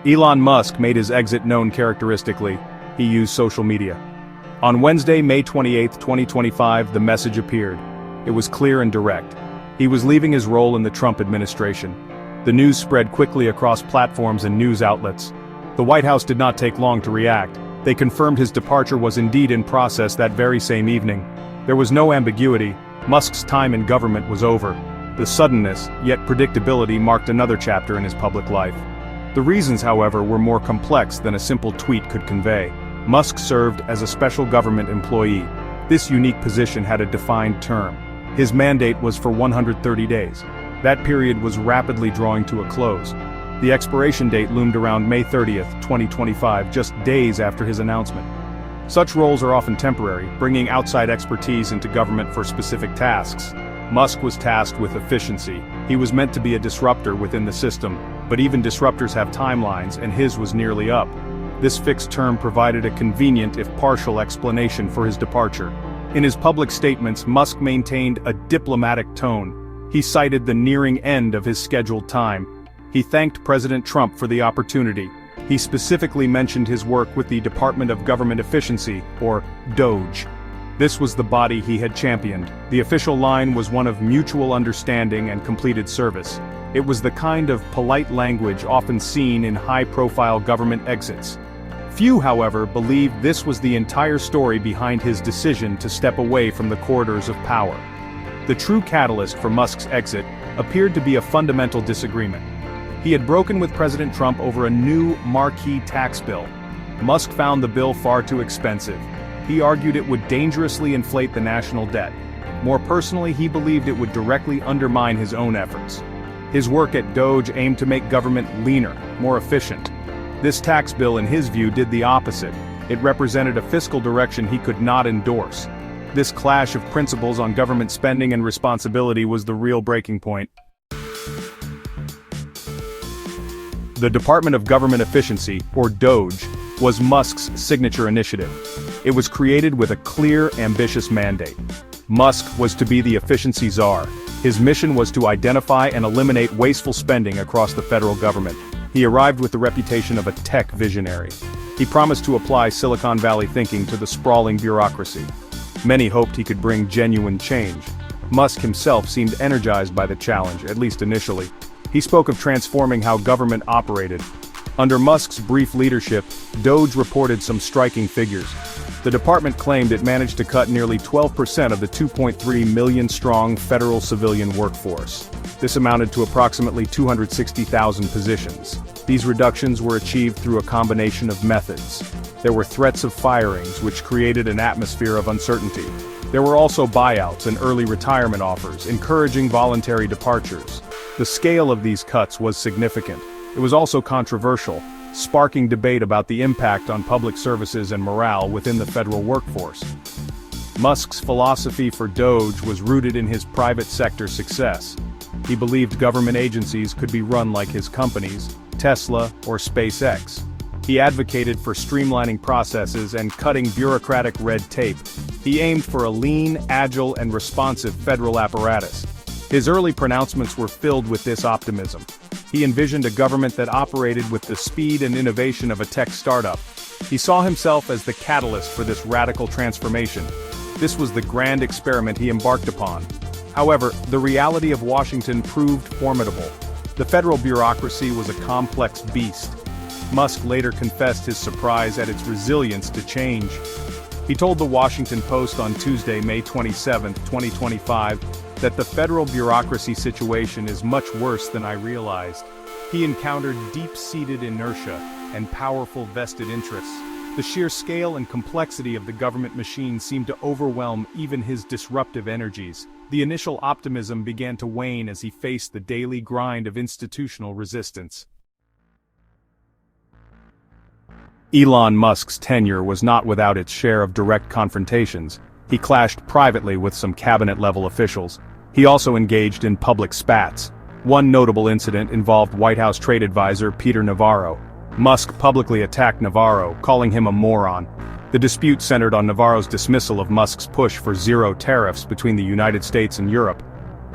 Elon Musk made his exit known characteristically. He used social media. On Wednesday, May 28, 2025, the message appeared. It was clear and direct. He was leaving his role in the Trump administration. The news spread quickly across platforms and news outlets. The White House did not take long to react. They confirmed his departure was indeed in process that very same evening. There was no ambiguity. Musk's time in government was over. The suddenness, yet predictability, marked another chapter in his public life. The reasons, however, were more complex than a simple tweet could convey. Musk served as a special government employee. This unique position had a defined term. His mandate was for 130 days. That period was rapidly drawing to a close. The expiration date loomed around May 30, 2025, just days after his announcement. Such roles are often temporary, bringing outside expertise into government for specific tasks. Musk was tasked with efficiency. He was meant to be a disruptor within the system, but even disruptors have timelines, and his was nearly up. This fixed term provided a convenient if partial explanation for his departure. In his public statements, Musk maintained a diplomatic tone. He cited the nearing end of his scheduled time. He thanked President Trump for the opportunity. He specifically mentioned his work with the Department of Government Efficiency, or DOGE. This was the body he had championed. The official line was one of mutual understanding and completed service. It was the kind of polite language often seen in high-profile government exits. Few, however, believed this was the entire story behind his decision to step away from the corridors of power. The true catalyst for Musk's exit appeared to be a fundamental disagreement. He had broken with President Trump over a new marquee tax bill. Musk found the bill far too expensive. He argued it would dangerously inflate the national debt. More personally, he believed it would directly undermine his own efforts. His work at DOGE aimed to make government leaner, more efficient. This tax bill, in his view, did the opposite. It represented a fiscal direction he could not endorse. This clash of principles on government spending and responsibility was the real breaking point. The Department of Government Efficiency, or DOGE, was Musk's signature initiative. It was created with a clear, ambitious mandate. Musk was to be the efficiency czar. His mission was to identify and eliminate wasteful spending across the federal government. He arrived with the reputation of a tech visionary. He promised to apply Silicon Valley thinking to the sprawling bureaucracy. Many hoped he could bring genuine change. Musk himself seemed energized by the challenge, at least initially. He spoke of transforming how government operated. Under Musk's brief leadership, DOGE reported some striking figures. The department claimed it managed to cut nearly 12% of the 2.3 million-strong federal civilian workforce. This amounted to approximately 260,000 positions. These reductions were achieved through a combination of methods. There were threats of firings, which created an atmosphere of uncertainty. There were also buyouts and early retirement offers, encouraging voluntary departures. The scale of these cuts was significant. It was also controversial, sparking debate about the impact on public services and morale within the federal workforce. Musk's philosophy for DOGE was rooted in his private sector success. He believed government agencies could be run like his companies, Tesla or SpaceX. He advocated for streamlining processes and cutting bureaucratic red tape. He aimed for a lean, agile, and responsive federal apparatus. His early pronouncements were filled with this optimism. He envisioned a government that operated with the speed and innovation of a tech startup. He saw himself as the catalyst for this radical transformation. This was the grand experiment he embarked upon. However, the reality of Washington proved formidable. The federal bureaucracy was a complex beast. Musk later confessed his surprise at its resilience to change. He told the Washington Post on Tuesday, May 27, 2025, that the federal bureaucracy situation is much worse than I realized. He encountered deep-seated inertia and powerful vested interests. The sheer scale and complexity of the government machine seemed to overwhelm even his disruptive energies. The initial optimism began to wane as he faced the daily grind of institutional resistance. Elon Musk's tenure was not without its share of direct confrontations. He clashed privately with some cabinet-level officials. He also engaged in public spats. One notable incident involved White House trade advisor Peter Navarro. Musk publicly attacked Navarro, calling him a moron. The dispute centered on Navarro's dismissal of Musk's push for zero tariffs between the United States and Europe.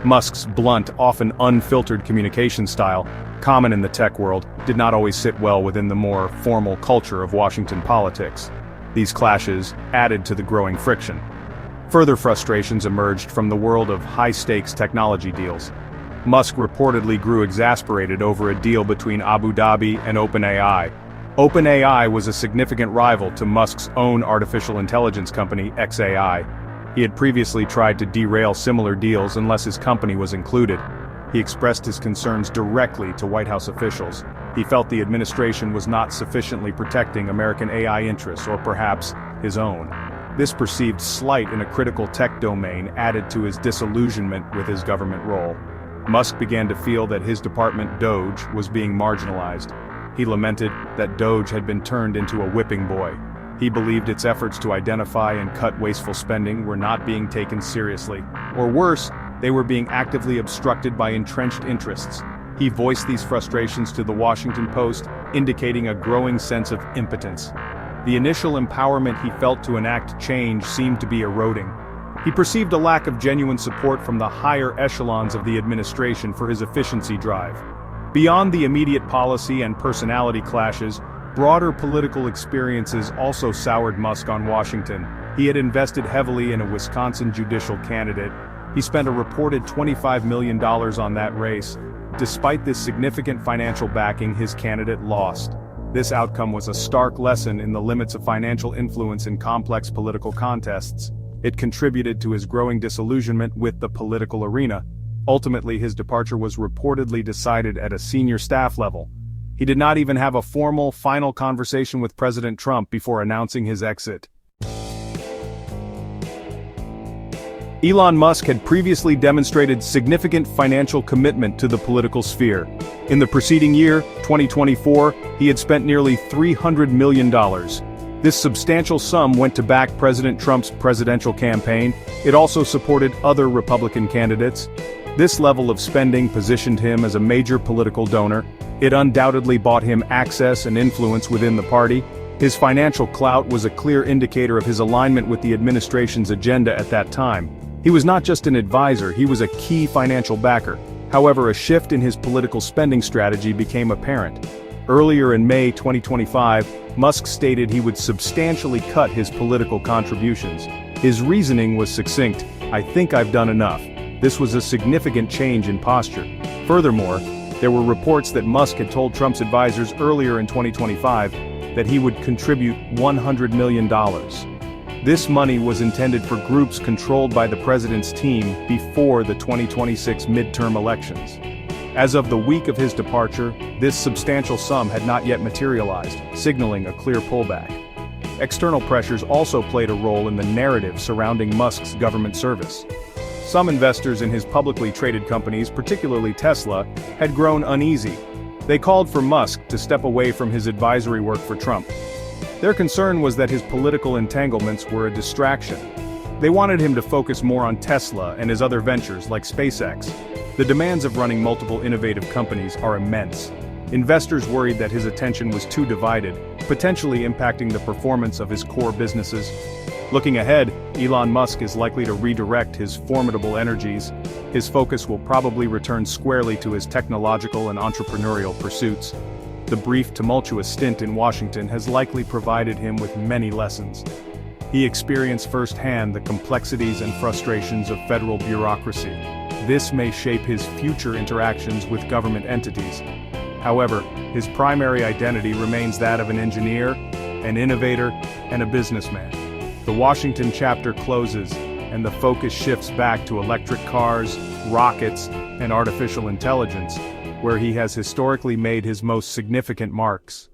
Musk's blunt, often unfiltered communication style, common in the tech world, did not always sit well within the more formal culture of Washington politics. These clashes added to the growing friction. Further frustrations emerged from the world of high-stakes technology deals. Musk reportedly grew exasperated over a deal between Abu Dhabi and OpenAI. OpenAI was a significant rival to Musk's own artificial intelligence company, xAI. He had previously tried to derail similar deals unless his company was included. He expressed his concerns directly to White House officials. He felt the administration was not sufficiently protecting American AI interests, or perhaps his own. This perceived slight in a critical tech domain added to his disillusionment with his government role. Musk began to feel that his department, DOGE, was being marginalized. He lamented that DOGE had been turned into a whipping boy. He believed its efforts to identify and cut wasteful spending were not being taken seriously. Or worse, they were being actively obstructed by entrenched interests. He voiced these frustrations to the Washington Post, indicating a growing sense of impotence. The initial empowerment he felt to enact change seemed to be eroding. He perceived a lack of genuine support from the higher echelons of the administration for his efficiency drive. Beyond the immediate policy and personality clashes, broader political experiences also soured Musk on Washington. He had invested heavily in a Wisconsin judicial candidate. He spent a reported $25 million on that race. Despite this significant financial backing, his candidate lost. This outcome was a stark lesson in the limits of financial influence in complex political contests. It contributed to his growing disillusionment with the political arena. Ultimately, his departure was reportedly decided at a senior staff level. He did not even have a formal, final conversation with President Trump before announcing his exit. Elon Musk had previously demonstrated significant financial commitment to the political sphere. In the preceding year, 2024, he had spent nearly $300 million. This substantial sum went to back President Trump's presidential campaign. It also supported other Republican candidates. This level of spending positioned him as a major political donor. It undoubtedly bought him access and influence within the party. His financial clout was a clear indicator of his alignment with the administration's agenda at that time. He was not just an advisor, he was a key financial backer. However, a shift in his political spending strategy became apparent. Earlier in May 2025, Musk stated he would substantially cut his political contributions. His reasoning was succinct: "I think I've done enough." This was a significant change in posture. Furthermore, there were reports that Musk had told Trump's advisors earlier in 2025 that he would contribute $100 million. This money was intended for groups controlled by the president's team before the 2026 midterm elections. As of the week of his departure, this substantial sum had not yet materialized, signaling a clear pullback. External pressures also played a role in the narrative surrounding Musk's government service. Some investors in his publicly traded companies, particularly Tesla, had grown uneasy. They called for Musk to step away from his advisory work for Trump. Their concern was that his political entanglements were a distraction. They wanted him to focus more on Tesla and his other ventures like SpaceX. The demands of running multiple innovative companies are immense. Investors worried that his attention was too divided, potentially impacting the performance of his core businesses. Looking ahead, Elon Musk is likely to redirect his formidable energies. His focus will probably return squarely to his technological and entrepreneurial pursuits. The brief, tumultuous stint in Washington has likely provided him with many lessons. He experienced firsthand the complexities and frustrations of federal bureaucracy. This may shape his future interactions with government entities. However, his primary identity remains that of an engineer, an innovator, and a businessman. The Washington chapter closes, and the focus shifts back to electric cars, rockets, and artificial intelligence, where he has historically made his most significant marks.